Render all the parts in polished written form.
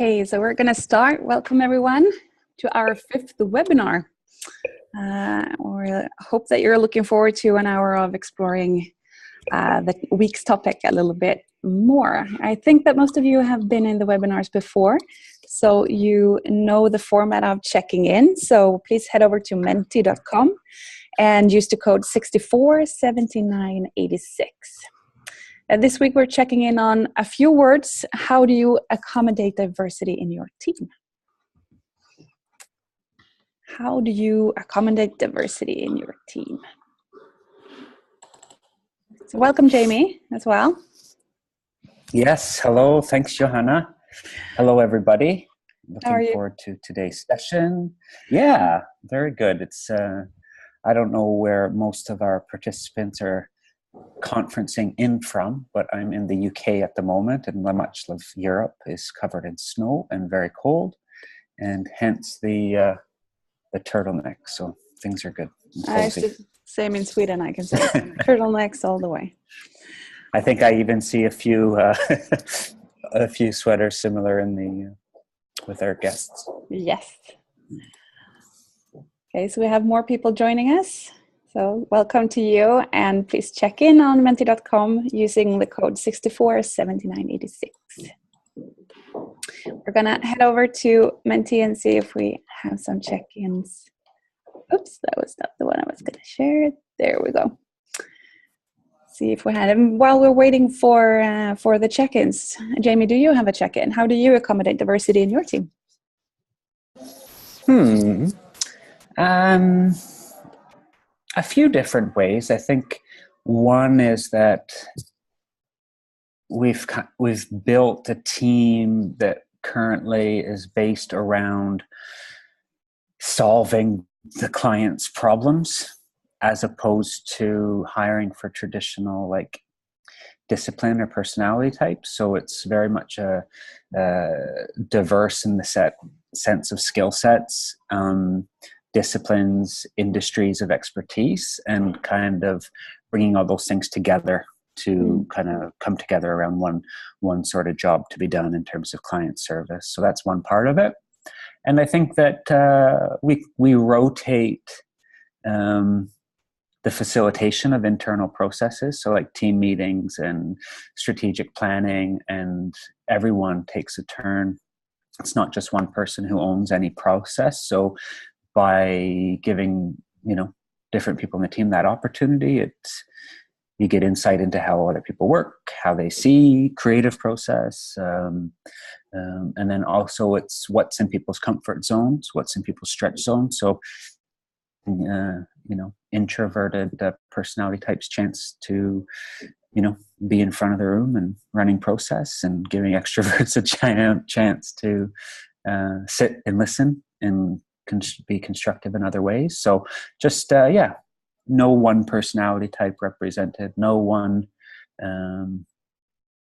Okay, so we're going to start. Welcome everyone to our fifth webinar. We hope that you're looking forward to an hour of exploring the week's topic a little bit more. I think that most of you have been in the webinars before, so you know the format of checking in. So please head over to menti.com and use the code 647986. This week we're checking in on a few words. How do you accommodate diversity in your team? How do you accommodate diversity in your team? So welcome, Jamie, as well. Yes, hello. Thanks, Johanna. Hello, everybody. How are Looking you? forward to today's session. Yeah, very good. It's I don't know where most of our participants are conferencing in from, but I'm in the UK at the moment, and much of Europe is covered in snow and very cold, and hence the turtleneck. So things are good. Same in Sweden, I can say. Turtlenecks all the way. I think I even see a few a few sweaters similar in the with our guests. Yes. Okay, so we have more people joining us. So welcome to you, and please check in on menti.com using the code 647986. We're gonna head over to Menti and see if we have some check-ins. Oops, that was not the one I was gonna share. There we go. See if we had them. While we're waiting for the check-ins, Jamie, do you have a check-in? How do you accommodate diversity in your team? A few different ways. I think one is that we've built a team that currently is based around solving the client's problems, as opposed to hiring for traditional like discipline or personality types. So it's very much a diverse in the sense of skill sets, disciplines, industries of expertise, and kind of bringing all those things together to kind of come together around one sort of job to be done in terms of client service. So that's one part of it. And I think that we rotate the facilitation of internal processes, so like team meetings and strategic planning, and everyone takes a turn. It's not just one person who owns any process. So by giving different people in the team that opportunity, you get insight into how other people work, how they see creative process, and then also it's what's in people's comfort zones, what's in people's stretch zones. So introverted personality types chance to be in front of the room and running process, and giving extroverts a chance to sit and listen and be constructive in other ways. So just no one personality type represented, no one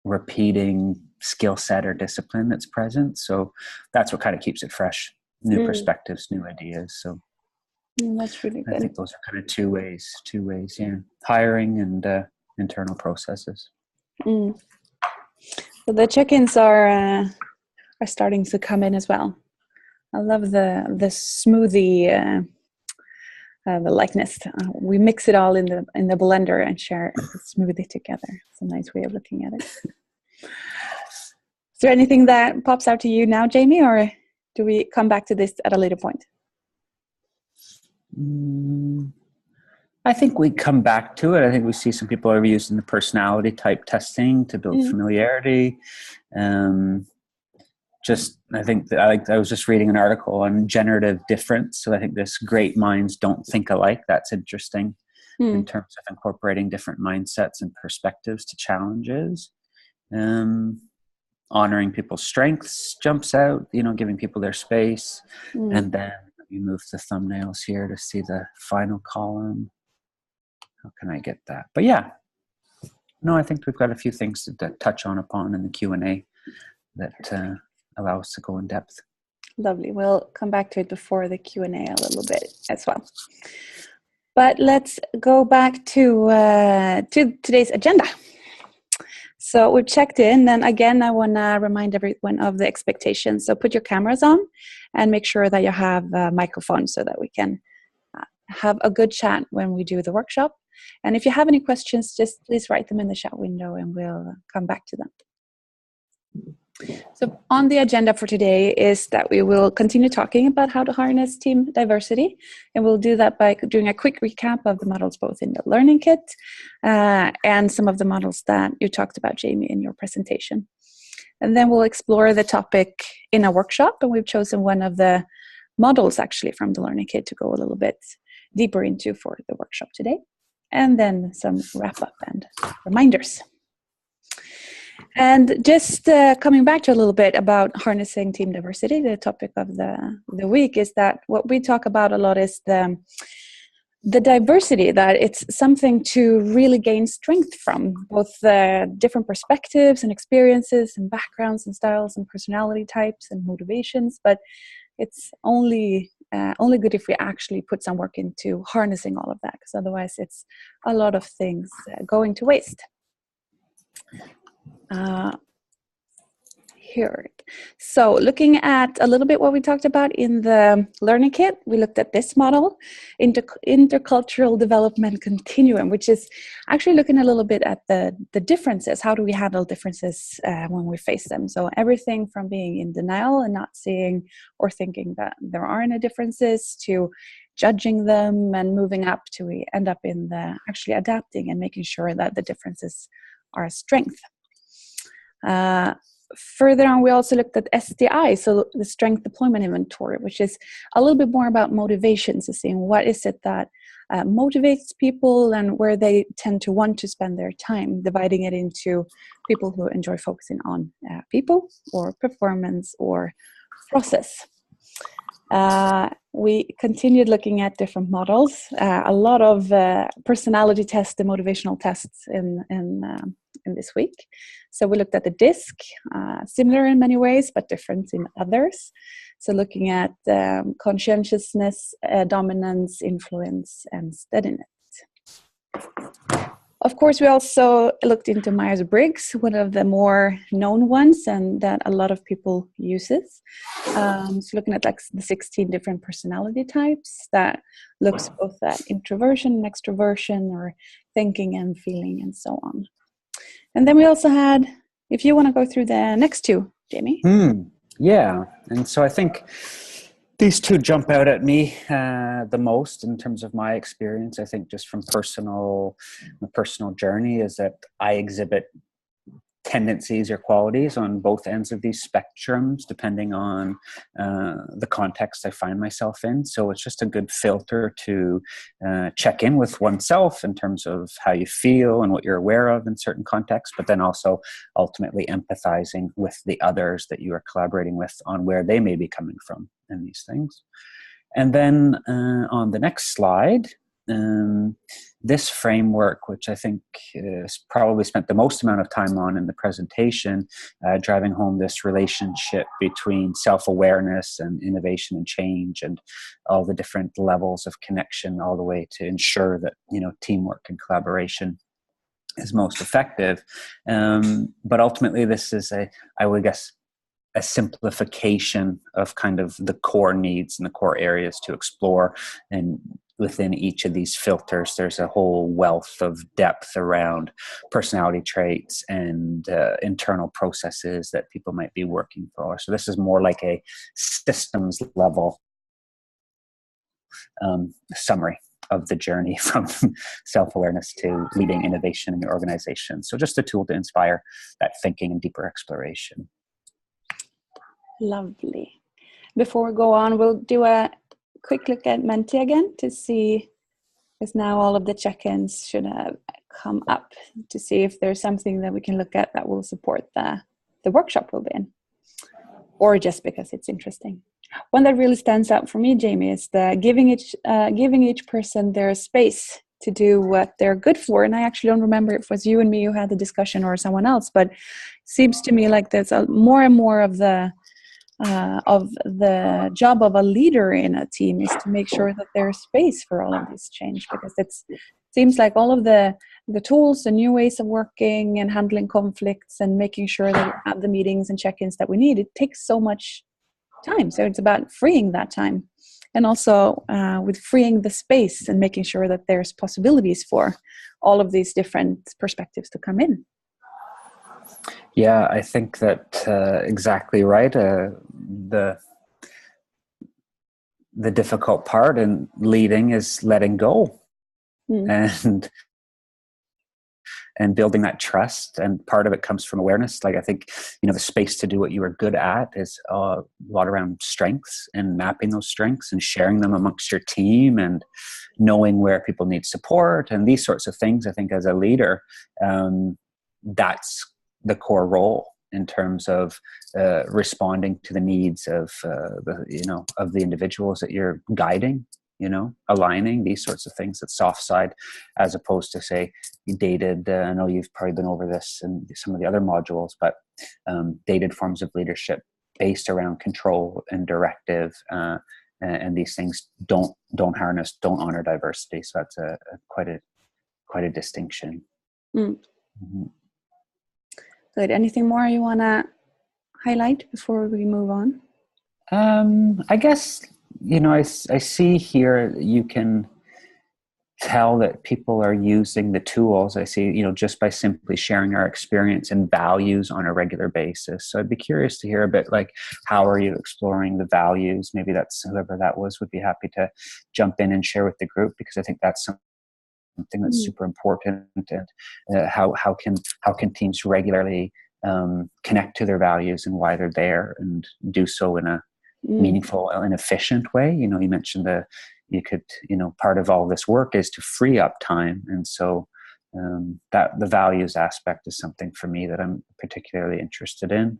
repeating skill set or discipline that's present. So that's what kind of keeps it fresh. New perspectives, new ideas. So that's really good. I think those are kind of two ways, yeah. Hiring and internal processes. So the check-ins are starting to come in as well. I love the smoothie, the likeness. We mix it all in the blender and share the smoothie together. It's a nice way of looking at it. Is there anything that pops out to you now, Jamie, or do we come back to this at a later point? I think we come back to it. I think we see some people are using the personality type testing to build familiarity. I think that I was just reading an article on generative difference. So I think this great minds don't think alike. That's interesting in terms of incorporating different mindsets and perspectives to challenges. Honoring people's strengths jumps out, giving people their space. And then we move the thumbnails here to see the final column. How can I get that? But yeah, no, I think we've got a few things to touch upon in the Q&A that allow us to go in depth. Lovely. We'll come back to it before the Q&A a little bit as well. But let's go back to today's agenda. So we've checked in, and again, I want to remind everyone of the expectations. So put your cameras on and make sure that you have a microphone so that we can have a good chat when we do the workshop. And if you have any questions, just please write them in the chat window and we'll come back to them. So on the agenda for today is that we will continue talking about how to harness team diversity, and we'll do that by doing a quick recap of the models both in the learning kit and some of the models that you talked about, Jamie, in your presentation. And then we'll explore the topic in a workshop, and we've chosen one of the models actually from the learning kit to go a little bit deeper into for the workshop today. And then some wrap up and reminders. And just coming back to a little bit about harnessing team diversity, the topic of the week is that what we talk about a lot is the diversity, that it's something to really gain strength from, both the different perspectives and experiences and backgrounds and styles and personality types and motivations, but it's only good if we actually put some work into harnessing all of that, because otherwise it's a lot of things going to waste. Here. So looking at a little bit what we talked about in the learning kit, we looked at this model, intercultural development continuum, which is actually looking a little bit at the differences. How do we handle differences when we face them? So everything from being in denial and not seeing or thinking that there are any differences, to judging them and moving up to we end up in the actually adapting and making sure that the differences are a strength. Further on, we also looked at SDI, so the Strength Deployment Inventory, which is a little bit more about motivations, so seeing what is it that motivates people and where they tend to want to spend their time, dividing it into people who enjoy focusing on people or performance or process. We continued looking at different models, a lot of personality tests and motivational tests in this week. So we looked at the DISC, similar in many ways, but different in others. So looking at conscientiousness, dominance, influence, and steadiness. Of course, we also looked into Myers-Briggs, one of the more known ones and that a lot of people uses. So looking at like the 16 different personality types that looks both at introversion and extroversion, or thinking and feeling and so on. And then we also had, if you want to go through the next two, Jamie. Yeah, and so I think these two jump out at me the most in terms of my experience. I think just from my personal journey is that I exhibit tendencies or qualities on both ends of these spectrums, depending on the context I find myself in. So it's just a good filter to check in with oneself in terms of how you feel and what you're aware of in certain contexts, but then also ultimately empathizing with the others that you are collaborating with on where they may be coming from in these things. And then on the next slide, this framework, which I think is probably spent the most amount of time on in the presentation, driving home this relationship between self-awareness and innovation and change, and all the different levels of connection, all the way to ensure that, you know, teamwork and collaboration is most effective. But ultimately, this is I would guess, a simplification of kind of the core needs and the core areas to explore. And within each of these filters, there's a whole wealth of depth around personality traits and internal processes that people might be working for. So this is more like a systems level summary of the journey from self-awareness to leading innovation in your organization. So just a tool to inspire that thinking and deeper exploration. Lovely. Before we go on, we'll do a quick look at Menti again to see, because now all of the check-ins should have come up, to see if there's something that we can look at that will support the workshop we'll be in, or just because it's interesting. One that really stands out for me, Jamie, is the giving each person their space to do what they're good for. And I actually don't remember if it was you and me who had the discussion or someone else, but it seems to me like there's more and more of the job of a leader in a team is to make sure that there's space for all of this change, because it's seems like all of the tools and new ways of working and handling conflicts and making sure that we have the meetings and check-ins that we need, it takes so much time. So it's about freeing that time, and also with freeing the space and making sure that there's possibilities for all of these different perspectives to come in. Yeah, I think that exactly right. The difficult part in leading is letting go and building that trust. And part of it comes from awareness. Like, I think, the space to do what you are good at is a lot around strengths and mapping those strengths and sharing them amongst your team and knowing where people need support and these sorts of things. I think as a leader, that's the core role in terms of responding to the needs of the individuals that you're guiding, aligning these sorts of things. That soft side, as opposed to, say, dated, I know you've probably been over this in some of the other modules, but dated forms of leadership based around control and directive, and these things don't honor diversity. So that's quite a distinction. Mm-hmm. Good. Anything more you want to highlight before we move on? I guess, I see here you can tell that people are using the tools. I see, just by simply sharing our experience and values on a regular basis. So I'd be curious to hear a bit, like, how are you exploring the values? Maybe that's whoever that was would be happy to jump in and share with the group, because I think that's something that's super important. And how can teams regularly connect to their values and why they're there, and do so in a meaningful and efficient way. You mentioned part of all this work is to free up time, and so that the values aspect is something for me that I'm particularly interested in.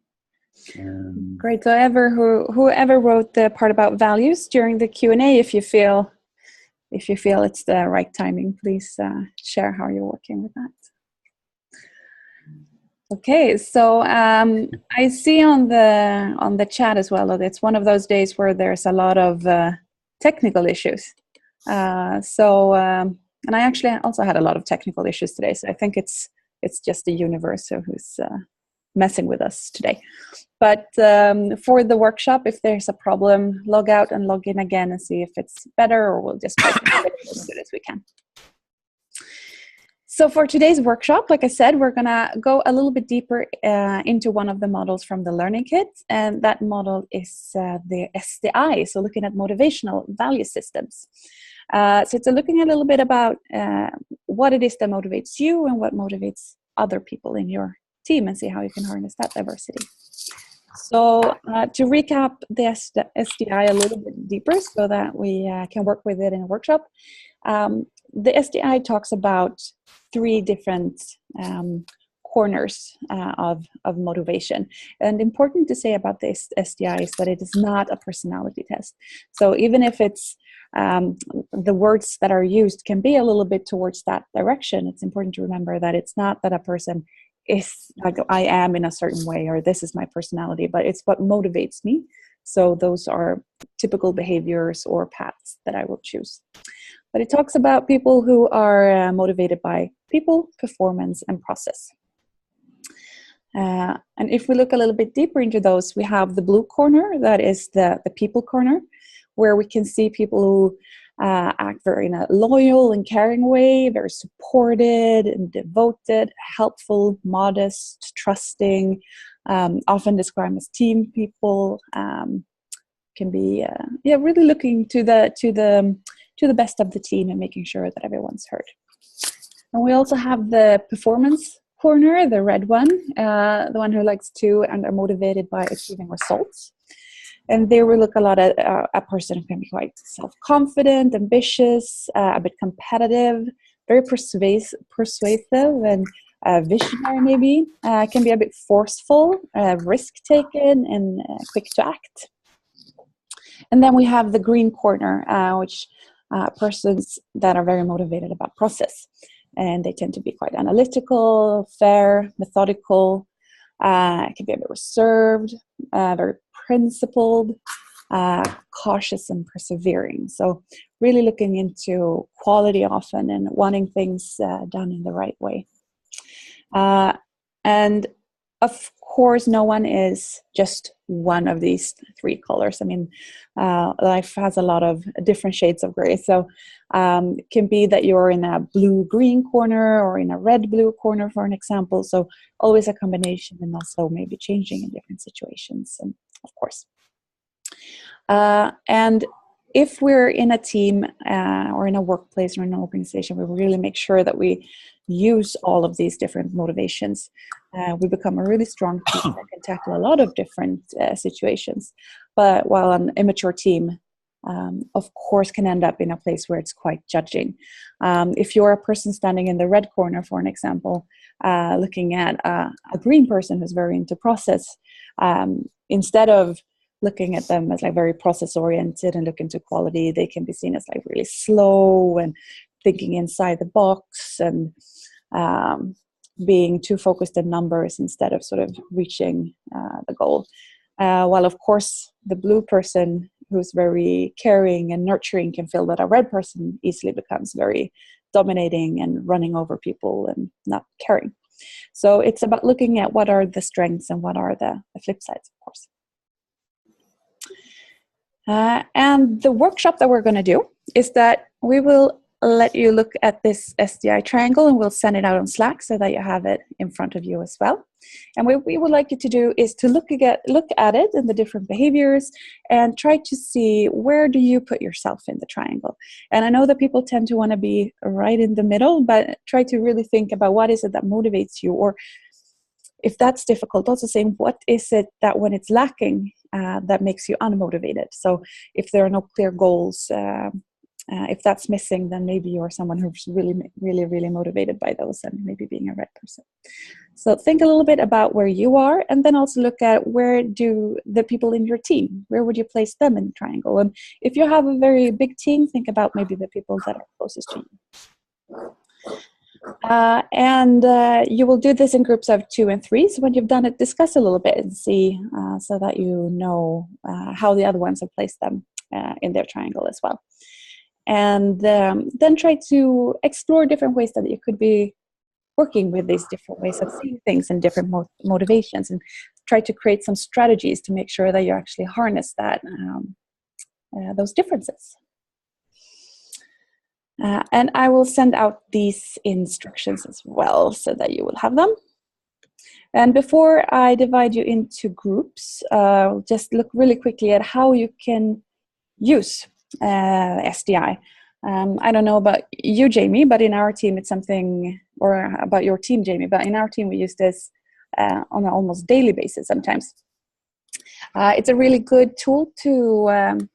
Great. So whoever wrote the part about values during the Q&A, if you feel it's the right timing, please share how you're working with that. Okay, so I see on the chat as well that it's one of those days where there's a lot of technical issues. And I actually also had a lot of technical issues today, so I think it's just the universe who's messing with us today. But for the workshop, if there's a problem, log out and log in again and see if it's better, or we'll just try to do it as good as we can. So for today's workshop, like I said, we're going to go a little bit deeper into one of the models from the Learning Kit, and that model is the SDI, so looking at motivational value systems. So it's looking a little bit about what it is that motivates you and what motivates other people in your team, and see how you can harness that diversity. So to recap the SDI a little bit deeper so that we can work with it in a workshop, the SDI talks about 3 different corners of motivation. And important to say about this SDI is that it is not a personality test. So even if it's the words that are used can be a little bit towards that direction, it's important to remember that it's not that a person is like, I am in a certain way, or this is my personality, but it's what motivates me. So those are typical behaviors or paths that I will choose. But it talks about people who are motivated by people, performance, and process. And if we look a little bit deeper into those, we have the blue corner, that is the people corner, where we can see people who act very in a loyal and caring way, very supported and devoted, helpful, modest, trusting, often described as team people, can be really looking to the best of the team and making sure that everyone's heard. And we also have the performance corner, the red one, the one who likes to and are motivated by achieving results. And there we look a lot at a person who can be quite self-confident, ambitious, a bit competitive, very persuasive, and visionary maybe, can be a bit forceful, risk-taken, and quick to act. And then we have the green corner, which persons that are very motivated about process. And they tend to be quite analytical, fair, methodical, can be a bit reserved, very principled, cautious and persevering. So really looking into quality often and wanting things done in the right way. And of course, no one is just one of these three colors. I mean, life has a lot of different shades of gray. So it can be that you're in a blue-green corner or in a red-blue corner, for an example. So always a combination, and also maybe changing in different situations, and of course. And if we're in a team or in a workplace or in an organization, we really make sure that we use all of these different motivations. We become a really strong team that can tackle a lot of different situations. But while an immature team, of course, can end up in a place where it's quite judging. If you're a person standing in the red corner, for an example, looking at a green person who's very into process, instead of looking at them as like very process oriented and look into quality, they can be seen as like really slow and thinking inside the box and being too focused on numbers instead of sort of reaching the goal. While of course the blue person who's very caring and nurturing can feel that a red person easily becomes very dominating and running over people and not caring. So it's about looking at what are the strengths and what are the flip sides, of course. And the workshop that we're going to do is that we will let you look at this SDI triangle, and we'll send it out on Slack so that you have it in front of you as well. And what we would like you to do is to look at it and the different behaviors and try to see where do you put yourself in the triangle. And I know that people tend to want to be right in the middle, but try to really think about what is it that motivates you, or if that's difficult, also saying what is it that when it's lacking that makes you unmotivated. So if there are no clear goals, if that's missing, then maybe you're someone who's really motivated by those, and maybe being a red person. So think a little bit about where you are, and then also look at where do the people in your team, where would you place them in the triangle? And if you have a very big team, think about maybe the people that are closest to you. And you will do this in groups of 2 and 3. So when you've done it, discuss a little bit and see so that you know how the other ones have placed them in their triangle as well. And then try to explore different ways that you could be working with these different ways of seeing things and different motivations, and try to create some strategies to make sure that you actually harness that those differences. And I will send out these instructions as well so that you will have them. And before I divide you into groups, just look really quickly at how you can use SDI. I don't know about you, Jamie, but in our team it's something, or about your team, Jamie, but in our team we use this on an almost daily basis sometimes. It's a really good tool to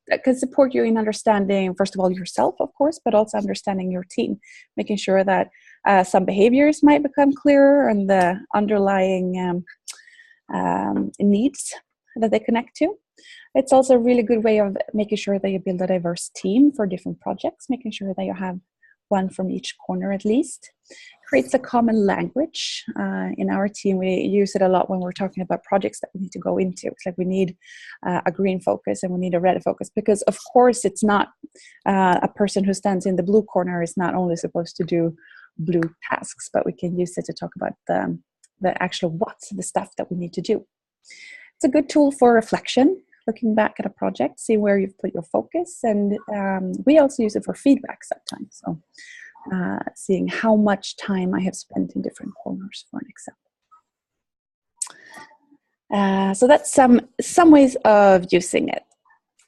that can support you in understanding, first of all, yourself, of course, but also understanding your team, making sure that some behaviors might become clearer and the underlying needs that they connect to. It's also a really good way of making sure that you build a diverse team for different projects, making sure that you have one from each corner at least. Creates a common language. In our team, we use it a lot when we're talking about projects that we need to go into. It's like we need a green focus and we need a red focus, because of course it's not a person who stands in the blue corner is not only supposed to do blue tasks, but we can use it to talk about the actual what's the stuff that we need to do. It's a good tool for reflection, looking back at a project, see where you've put your focus, and we also use it for feedback sometimes. So seeing how much time I have spent in different corners, for an example. So that's some ways of using it.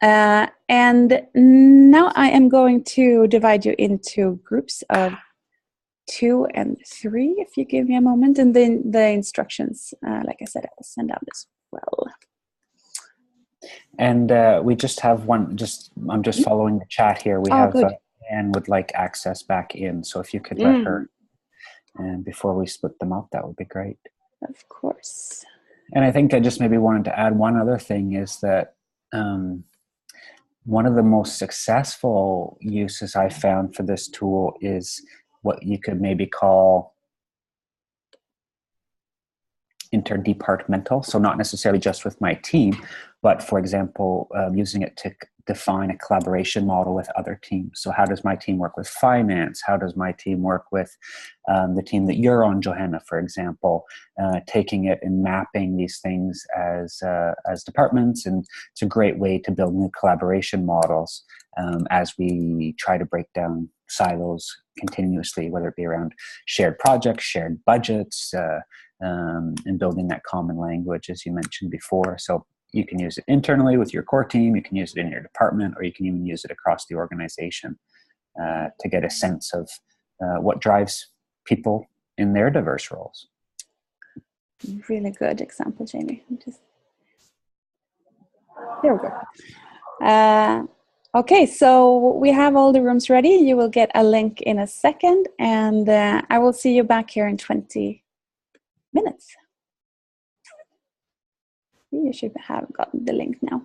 And now I am going to divide you into groups of 2 and 3, if you give me a moment, and then the instructions, like I said, I will send out as well. And we just have one, I'm just following the chat here. We have Anne would like access back in. So if you could let her, and before we split them up, that would be great. Of course. And I think I just maybe wanted to add one other thing is that one of the most successful uses I found for this tool is what you could maybe call interdepartmental, so not necessarily just with my team, but for example, using it to define a collaboration model with other teams. So how does my team work with finance? How does my team work with the team that you're on, Johanna, for example, taking it and mapping these things as departments. And it's a great way to build new collaboration models as we try to break down silos continuously, whether it be around shared projects, shared budgets, and building that common language, as you mentioned before. So you can use it internally with your core team, you can use it in your department, or you can even use it across the organization to get a sense of what drives people in their diverse roles. Really good example, Jamie. There we go. Okay, so we have all the rooms ready. You will get a link in a second, and I will see you back here in 20 minutes. You should have gotten the link now.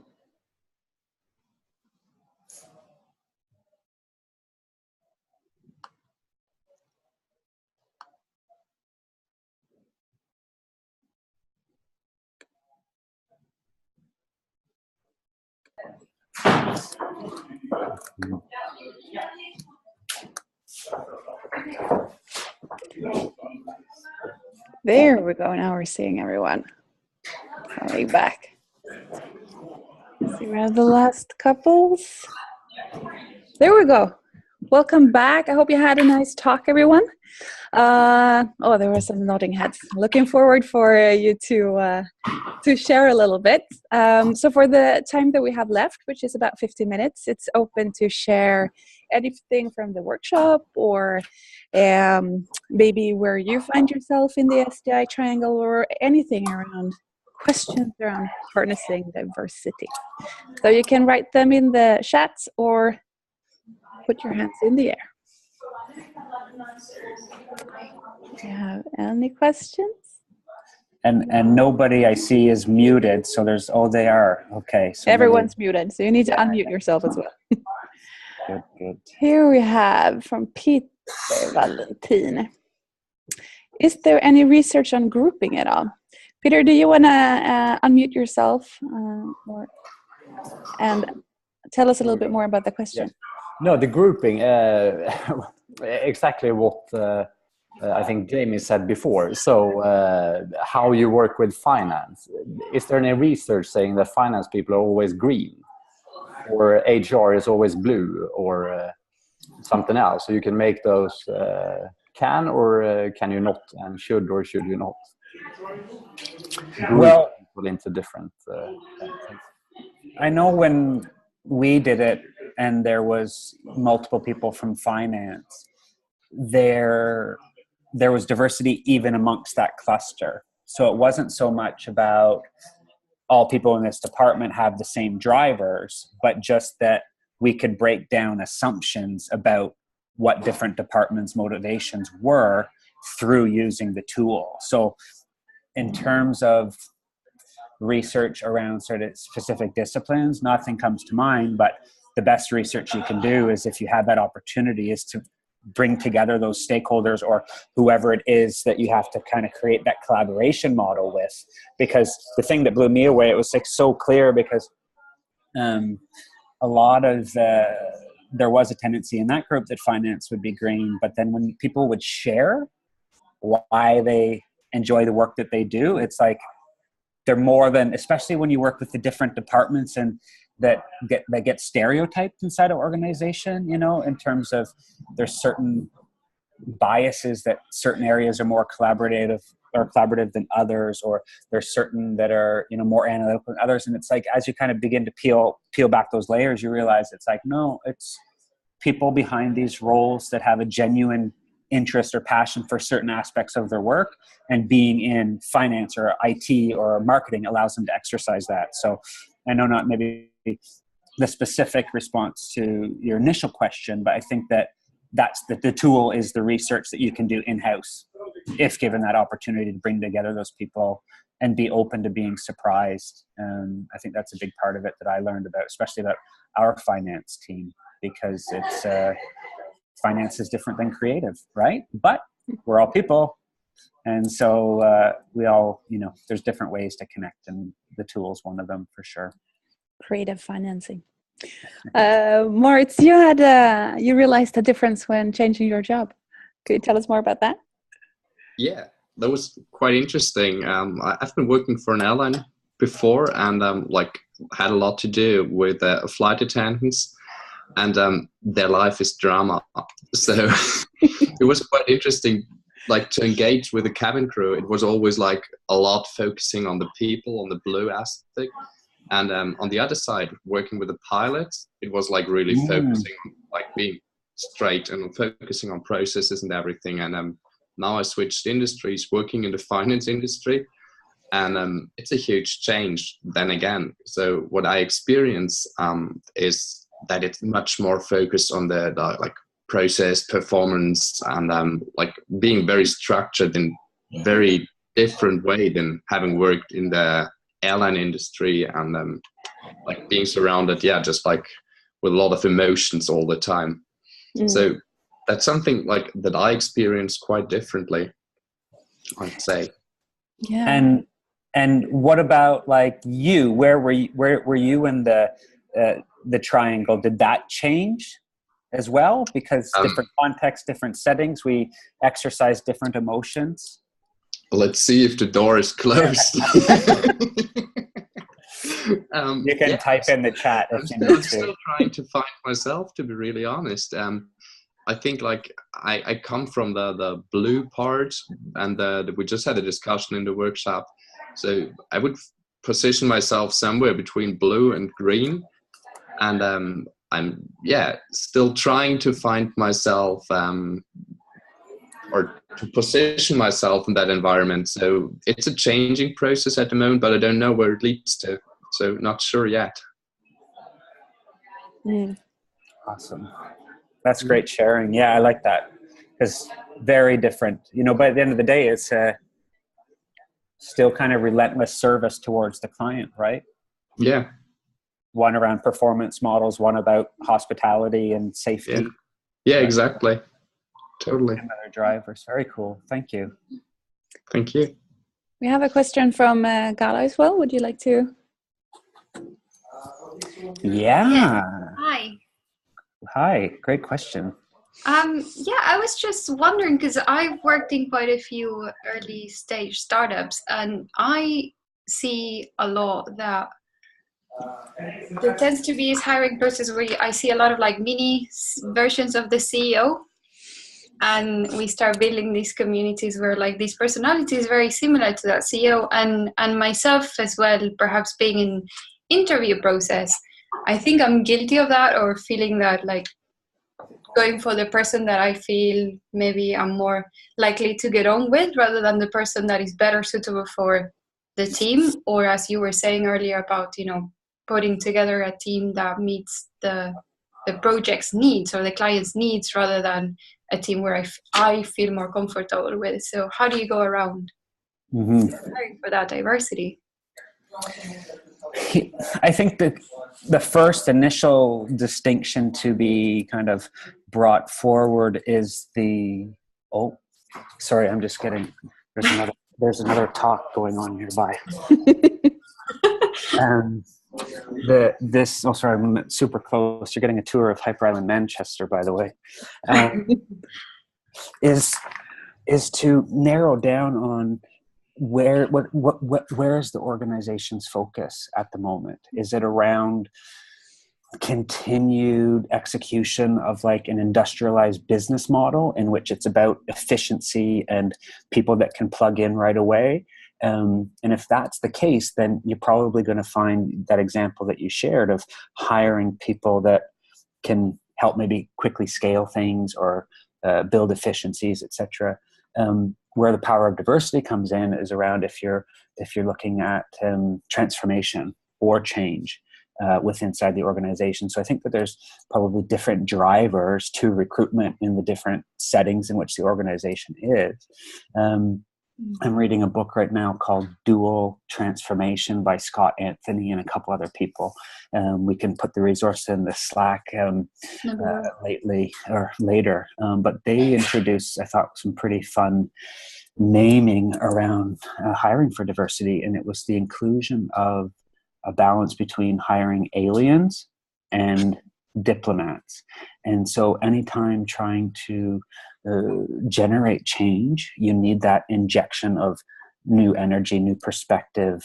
There we go. Now we're seeing everyone coming back. See, we have the last couples. There we go. Welcome back. I hope you had a nice talk, everyone. Oh, there were some nodding heads. Looking forward for you to share a little bit. So for the time that we have left, which is about 50 minutes, it's open to share anything from the workshop or maybe where you find yourself in the SDI triangle or anything around questions around harnessing diversity. So you can write them in the chats or put your hands in the air. Do you have any questions? And nobody I see is muted, so there's, oh, they are. Okay. So everyone's muted, so you need to unmute yourself as well. Good. Here we have from Peter Valentin. Is there any research on grouping at all? Peter, do you want to unmute yourself and tell us a little bit more about the question? Yes. No, the grouping, exactly what I think Jamie said before. So how you work with finance. Is there any research saying that finance people are always green or HR is always blue or something else? So you can make those can or can you not, and should or should you not? Well, people into different things. I know when we did it and there was multiple people from finance, there was diversity even amongst that cluster. So it wasn't so much about all people in this department have the same drivers, but just that we could break down assumptions about what different departments' motivations were through using the tool. So in terms of research around sort of specific disciplines, nothing comes to mind, but the best research you can do is, if you have that opportunity, is to bring together those stakeholders or whoever it is that you have to kind of create that collaboration model with. Because the thing that blew me away, it was like so clear, because a lot of there was a tendency in that group that finance would be green, but then when people would share why they enjoy the work that they do, it's like they're more than, especially when you work with the different departments and that get stereotyped inside an organization, you know, in terms of there's certain biases that certain areas are more collaborative than others, or there's certain that are, you know, more analytical than others. And it's like, as you kind of begin to peel back those layers, you realize it's like, no, it's people behind these roles that have a genuine interest or passion for certain aspects of their work, and being in finance or IT or marketing allows them to exercise that. So I know not maybe the specific response to your initial question, but I think that the tool is the research that you can do in-house if given that opportunity to bring together those people and be open to being surprised. I think that's a big part of it that I learned about, especially about our finance team, because it's finance is different than creative, right? But we're all people. And so we all, there's different ways to connect, and the tool is one of them for sure. Creative financing. Moritz, you realized a difference when changing your job. Could you tell us more about that? Yeah, that was quite interesting. I've been working for an airline before, and had a lot to do with flight attendants, and their life is drama. So it was quite interesting, to engage with the cabin crew. It was always a lot focusing on the people, on the blue aspect. And on the other side, working with the pilots, it was really focusing on being straight and focusing on processes and everything. And now I switched industries, working in the finance industry, and it's a huge change then again. So what I experience is that it's much more focused on the process, performance, and being very structured in very different way than having worked in the airline industry, and being surrounded just with a lot of emotions all the time. So that's something that I experience quite differently, I'd say. Yeah. And what about you? Where were you in the triangle? Did that change as well? Because different contexts, different settings, we exercise different emotions. Let's see if the door is closed. You can type in the chat if you need I'm to. still trying to find myself, to be really honest. I think I come from the blue part, and we just had a discussion in the workshop. So I would position myself somewhere between blue and green, and I'm still trying to find myself or to position myself in that environment. So it's a changing process at the moment, but I don't know where it leads to. So not sure yet. Awesome. That's great sharing. Yeah, I like that. Because very different. But at the end of the day, it's still kind of relentless service towards the client, right? Yeah. One around performance models, one about hospitality and safety. Yeah, exactly. Totally. And other drivers. Very cool. Thank you. Thank you. We have a question from Gala as well. Would you like to? Yeah. Hi. Hi. Great question. I was just wondering, because I've worked in quite a few early stage startups, and I see a lot that there tends to be this hiring process where I see a lot of mini versions of the CEO, and we start building these communities where this personality is very similar to that CEO, and myself as well, perhaps being in interview process. I think I'm guilty of that, or feeling that going for the person that I feel maybe I'm more likely to get on with, rather than the person that is better suitable for the team. Or as you were saying earlier about, putting together a team that meets the project's needs or the client's needs, rather than a team where I feel more comfortable with. So how do you go around preparing for that diversity? I think that the first initial distinction to be kind of brought forward is I'm just getting, there's another talk going on nearby. I'm super close. You're getting a tour of Hyper Island Manchester, by the way. Is to narrow down on where is the organization's focus at the moment? Is it around continued execution of an industrialized business model in which it's about efficiency and people that can plug in right away? And if that's the case, then you're probably going to find that example that you shared of hiring people that can help maybe quickly scale things or build efficiencies, etc. Where the power of diversity comes in is around if you're looking at transformation or change inside the organization. So I think that there's probably different drivers to recruitment in the different settings in which the organization is. I'm reading a book right now called Dual Transformation by Scott Anthony and a couple other people. We can put the resource in the Slack later. But they introduced, I thought, some pretty fun naming around hiring for diversity, and it was the inclusion of a balance between hiring aliens and diplomats. And so anytime trying to generate change, you need that injection of new energy, new perspective,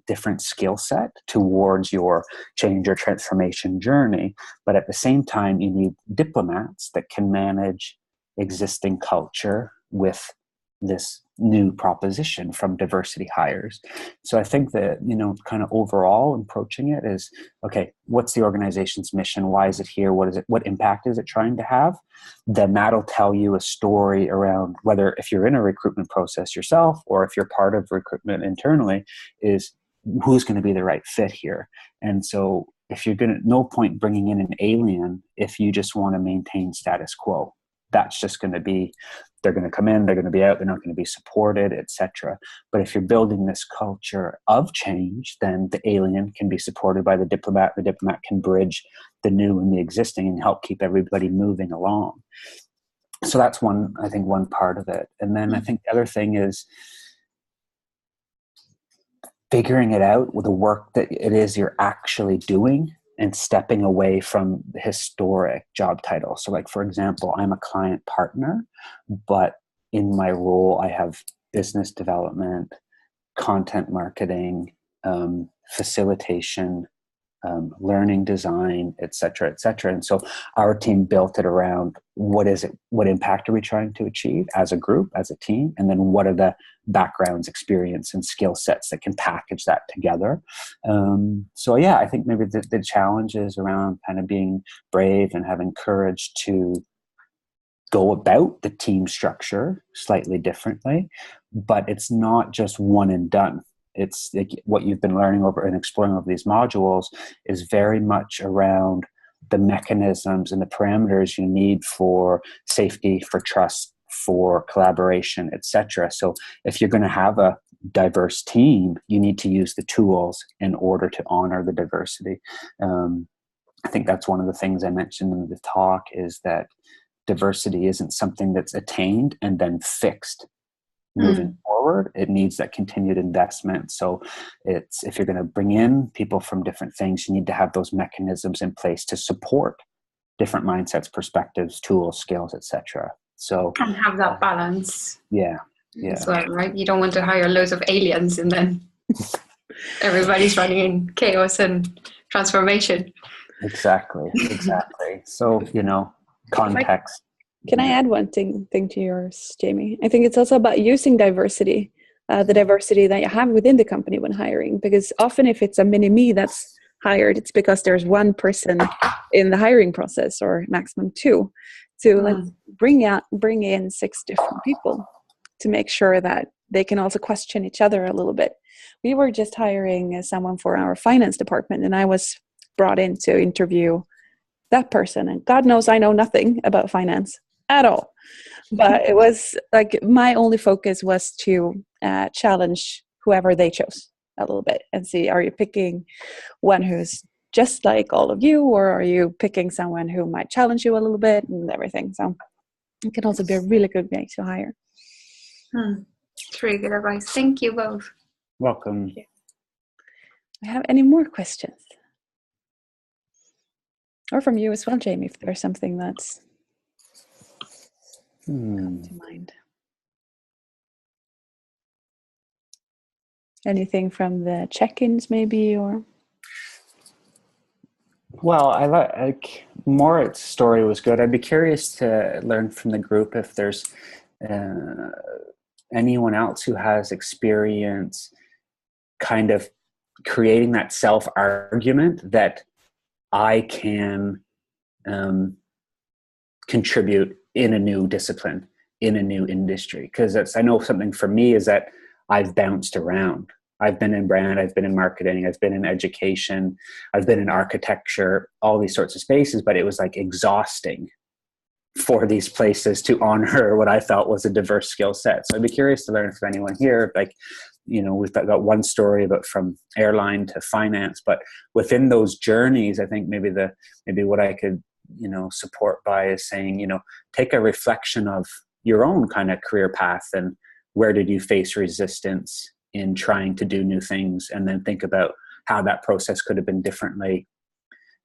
different skill set towards your change or transformation journey. But at the same time, you need diplomats that can manage existing culture with this new proposition from diversity hires. So I think that, kind of overall approaching it is, okay, what's the organization's mission? Why is it here? What is it? What impact is it trying to have? Then that'll tell you a story around whether, if you're in a recruitment process yourself or if you're part of recruitment internally, is who's going to be the right fit here. And so if you're no point bringing in an alien if you just want to maintain status quo. That's just going to be, they're going to come in, they're going to be out, they're not going to be supported, etc. But if you're building this culture of change, then the alien can be supported by the diplomat can bridge the new and the existing and help keep everybody moving along. So that's one part of it. And then I think the other thing is figuring it out with the work that it is you're actually doing and stepping away from the historic job title. So like, for example, I'm a client partner, but in my role, I have business development, content marketing, facilitation, learning design, et cetera, et cetera. And so our team built it around what impact are we trying to achieve as a group, as a team? And then what are the backgrounds, experience, and skill sets that can package that together? So yeah, I think maybe the challenge is around kind of being brave and having courage to go about the team structure slightly differently, but it's not just one and done. It's like what you've been learning over and exploring over these modules is very much around the mechanisms and the parameters you need for safety, for trust, for collaboration, etc. So if you're going to have a diverse team, you need to use the tools in order to honor the diversity. I think that's one of the things I mentioned in the talk, is that diversity isn't something that's attained and then fixed moving forward. It needs that continued investment. So it's, if you're going to bring in people from different things, you need to have those mechanisms in place to support different mindsets, perspectives, tools, skills, etc. So and have that balance. Yeah. As well, right? You don't want to hire loads of aliens and then everybody's running in chaos and transformation. Exactly. So, context. Can I add one thing to yours, Jamie? I think it's also about using diversity, the diversity that you have within the company when hiring. Because often if it's a mini-me that's hired, it's because there's one person in the hiring process, or maximum two. So let's bring in 6 different people to make sure that they can also question each other a little bit. We were just hiring someone for our finance department, and I was brought in to interview that person. And God knows I know nothing about finance at all. But it was like my only focus was to challenge whoever they chose a little bit and see, are you picking one who's just like all of you, or are you picking someone who might challenge you a little bit and everything? So it can also be a really good way to hire. It's really good advice. Thank you both. Welcome. Do I have any more questions? Or from you as well, Jamie, if there's something that's come to mind. Anything from the check-ins maybe, or? Well, I like Morit's story was good. I'd be curious to learn from the group if there's anyone else who has experience kind of creating that self-argument that I can contribute in a new discipline, in a new industry. Because I know something for me is that I've bounced around. I've been in brand, I've been in marketing, I've been in education, I've been in architecture, all these sorts of spaces, but it was like exhausting for these places to honor what I felt was a diverse skill set. So I'd be curious to learn from anyone here, like, we've got one story about from airline to finance, but within those journeys, I think maybe what I could, support by is saying, take a reflection of your own kind of career path and where did you face resistance in trying to do new things, and then think about how that process could have been differently,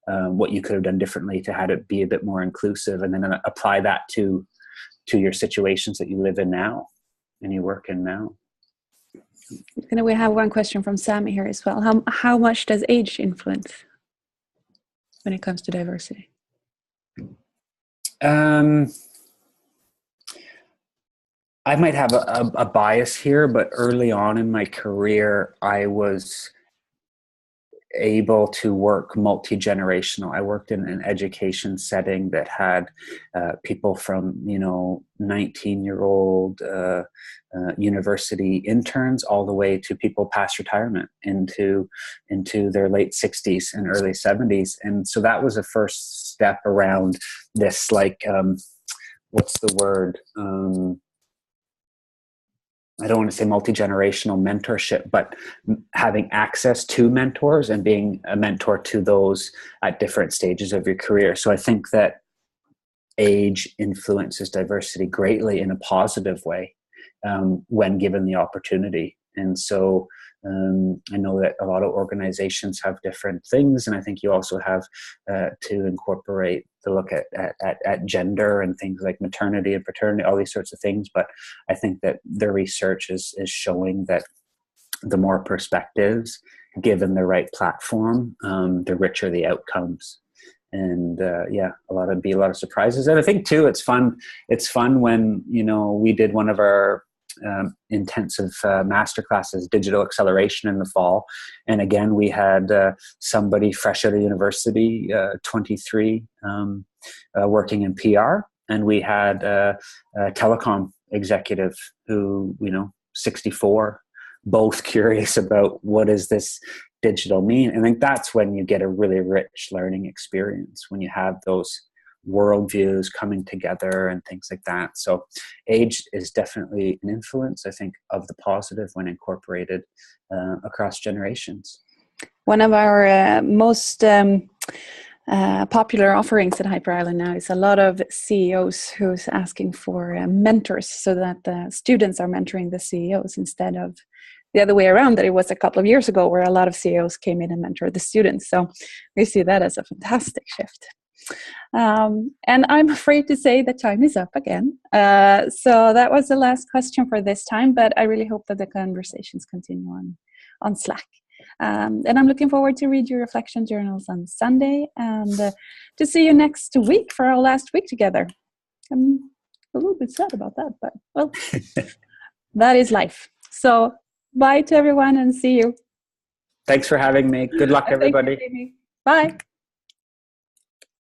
what you could have done differently to have it be a bit more inclusive, and then apply that to your situations that you live in now and you work in now. And we have one question from Sammy here as well. How much does age influence when it comes to diversity? I might have a bias here, but early on in my career, I was able to work multi-generational. I worked in an education setting that had people from 19-year-old university interns all the way to people past retirement into their late 60s and early 70s. And so that was a first step around this, like, what's the word? I don't want to say multi-generational mentorship, but having access to mentors and being a mentor to those at different stages of your career. So I think that age influences diversity greatly in a positive way when given the opportunity. And so I know that a lot of organizations have different things, and I think you also have to incorporate the look at gender and things like maternity and paternity, all these sorts of things. But I think that the research is showing that the more perspectives given the right platform, the richer the outcomes. And a lot of surprises. And I think too, it's fun when we did one of our intensive master classes, digital acceleration, in the fall, and again we had somebody fresh out of university, 23, working in PR, and we had a telecom executive who 64, both curious about what does this digital mean. And I think that's when you get a really rich learning experience, when you have those worldviews coming together and things like that. So age is definitely an influence, I think, of the positive when incorporated across generations. One of our most popular offerings at Hyper Island now is a lot of CEOs who's asking for mentors, so that the students are mentoring the CEOs instead of the other way around, that it was a couple of years ago where a lot of CEOs came in and mentored the students. So we see that as a fantastic shift. And I'm afraid to say that time is up again. So that was the last question for this time, but I really hope that the conversations continue on Slack. And I'm looking forward to read your reflection journals on Sunday, and to see you next week for our last week together. I'm a little bit sad about that, but well, that is life. So bye to everyone, and see you. Thanks for having me. Good luck, everybody. Bye.